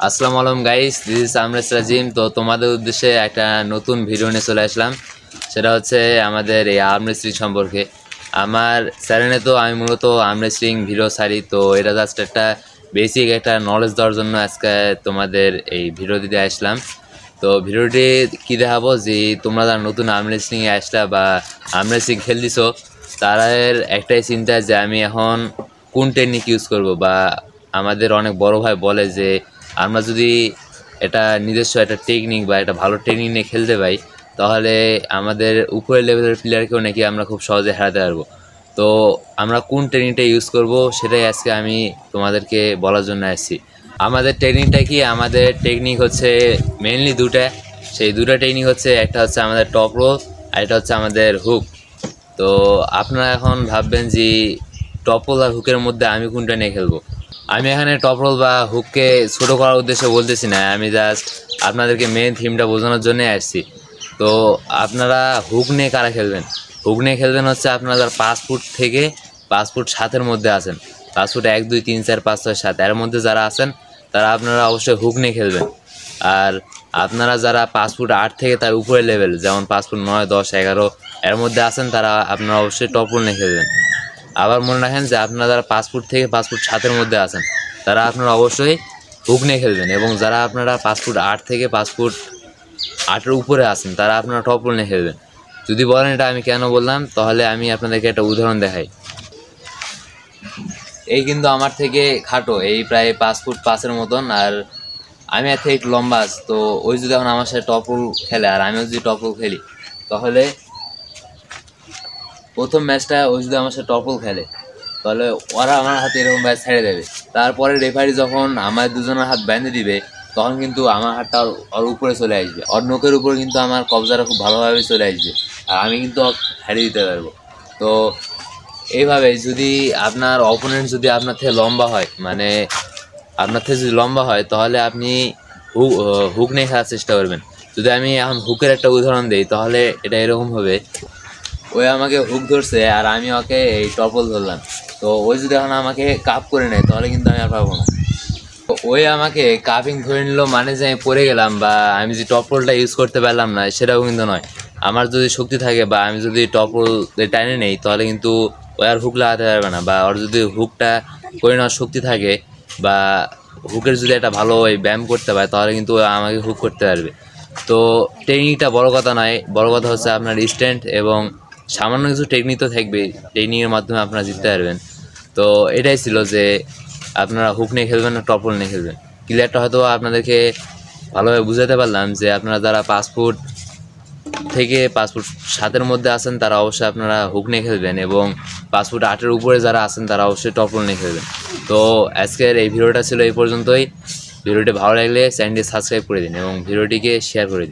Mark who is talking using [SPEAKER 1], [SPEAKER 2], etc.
[SPEAKER 1] আসসালামু আলাইকুম guys, this is Amresh রাজিম। তো তোমাদের উদ্দেশ্যে একটা নতুন ভিডিও নিয়ে চলে আসলাম। সেটা হচ্ছে আমাদের এই আর্ম রেসলিং সম্পর্কে। আমার চ্যানেলে তো আমি মূলত আর্ম রেসলিং ভিডিও ছাড়ি, তো এটা জাস্ট একটা বেসিক একটা নলেজ দেওয়ার জন্য আজকে তোমাদের এই ভিডিও দিতে আসলাম। তো ভিডিওটি কী দেখাবো যে তোমরা যারা নতুন আর্ম রেসলিংয়ে আসলা বা আর্ম রেসলিং খেলতেছো, তাদের একটাই চিন্তা যে আমি এখন কোন টেকনিক ইউজ করব। বা আমাদের অনেক বড় ভাই বলে যে আমরা যদি এটা নিজস্ব একটা টেকনিক বা একটা ভালো টেকনিক নিয়ে খেলতে পাই, তাহলে আমাদের উপরের লেভেলের প্লেয়ারকেও নাকি আমরা খুব সহজে হারাতে পারবো। তো আমরা কোন টেকনিকটা ইউজ করব সেটাই আজকে আমি তোমাদেরকে বলার জন্য আসছি। আমাদের টেকনিকটা কি, আমাদের টেকনিক হচ্ছে মেইনলি দুটা। সেই দুটা টেকনিক হচ্ছে, একটা হচ্ছে আমাদের টপ রোল আর এটা হচ্ছে আমাদের হুক। তো আপনারা এখন ভাববেন যে টপ রোল আর হুকের মধ্যে আমি কোনটা নিয়ে খেলবো। আমি এখানে টপ রোল বা হুককে ছোটো করার উদ্দেশ্যে বলতেছি না, আমি জাস্ট আপনাদেরকে মেন থিমটা বোঝানোর জন্যে আসছি। তো আপনারা হুক নিয়ে কারা খেলবেন? হুক নিয়ে খেলবেন হচ্ছে আপনারা যারা 5 ফুট থেকে 5 ফুট 7-এর মধ্যে আছেন। 5 ফুট 1, 2, 3, 4, 5, 6, 7 এর মধ্যে যারা আছেন তারা আপনারা অবশ্যই হুক নিয়ে খেলবেন। আর আপনারা যারা 5 ফুট 8 থেকে তার উপরে লেভেল, যেমন 5 ফুট 9, 10, 11 এর মধ্যে আছেন, তারা আপনারা অবশ্যই টপ রোল নিয়ে খেলবেন। আবার মনে রাখেন যে আপনারা যারা 5 ফুট থেকে 5 ফুট 7-এর মধ্যে আছেন, তারা আপনারা অবশ্যই হুক নিয়ে খেলবেন। এবং যারা আপনারা 5 ফুট 8 থেকে 5 ফুট 8-এর উপরে আছেন, তারা আপনারা টপ রোল নিয়ে খেলবেন। যদি বলেন এটা আমি কেন বললাম, তাহলে আমি আপনাদেরকে একটা উদাহরণ দেখাই। এই কিন্তু আমার থেকে খাটো, এই প্রায় 5 ফুট 5-এর মতন, আর আমি এর থেকে একটু লম্বা আছি। তো ওই যদি এখন আমার সাথে টপ রোল খেলে আর আমিও যদি টপ রোল খেলি, তাহলে প্রথম ম্যাচটা ওই যদি আমার সাথে টপ রোল খেলে, তাহলে ওরা আমার হাতে এরকম ম্যাচ ছেড়ে দেবে। তারপরে রেফারি যখন আমার দুজনের হাত বেঁধে দিবে, তখন কিন্তু আমার হাতটা ওর উপরে চলে আসবে, ওর নোকের উপরে কিন্তু আমার কবজাটা খুব ভালোভাবে চলে আসবে, আর আমি কিন্তু হারিয়ে দিতে পারবো। তো এইভাবে যদি আপনার অপোনেন্ট যদি আপনার থেকে লম্বা হয়, মানে আপনার থেকে যদি লম্বা হয়, তাহলে আপনি হুক নিয়ে খেলার চেষ্টা করবেন। যদি আমি এখন হুকের একটা উদাহরণ দিই, তাহলে এটা এরকম হবে, ওই আমাকে হুক ধরছে আর আমি ওকে এই টপল ধরলাম। তো ওই যদি এখন আমাকে কাপ করে নেয়, তাহলে কিন্তু আমি আর পারবো না। তো ওই আমাকে কাপিং ধরে নিল মানে যে আমি পড়ে গেলাম বা আমি যে টপলটা ইউজ করতে পারলাম না, সেটাও কিন্তু নয়। আমার যদি শক্তি থাকে বা আমি যদি টপল টাইনে নেই, তাহলে কিন্তু ওই আর হুক লাগাতে পারবে না। বা ওর যদি হুকটা করে নেওয়ার শক্তি থাকে বা হুকের যদি একটা ভালো ওই ব্যায়াম করতে পারে, তাহলে কিন্তু আমাকে হুক করতে পারবে। তো টেকনিকটা বড় কথা নয়, বড় কথা হচ্ছে আপনার স্ট্রেন্থ এবং সামান্য কিছু টেকনিক তো থাকবেই, টেকনিকের মাধ্যমে আপনারা জিততে পারবেন। তো এটাই ছিল যে আপনারা হুক নিয়ে খেলবেন না টপ রোল নিয়ে খেলবেন। ক্লিয়ারটা হয়তো আপনাদেরকে ভালোভাবে বুঝাতে পারলাম যে আপনারা যারা 5 ফুট থেকে 5 ফুট 7-এর মধ্যে আছেন, তারা অবশ্যই আপনারা হুক নিয়ে খেলবেন, এবং 5 ফুট 8-এর উপরে যারা আছেন, তারা অবশ্যই টপ রোল নিয়ে খেলবেন। তো আজকের এই ভিডিওটা ছিল এই পর্যন্তই। ভিডিওটি ভালো লাগলে চ্যানেলটি সাবস্ক্রাইব করে দিন এবং ভিডিওটিকে শেয়ার করে দিন।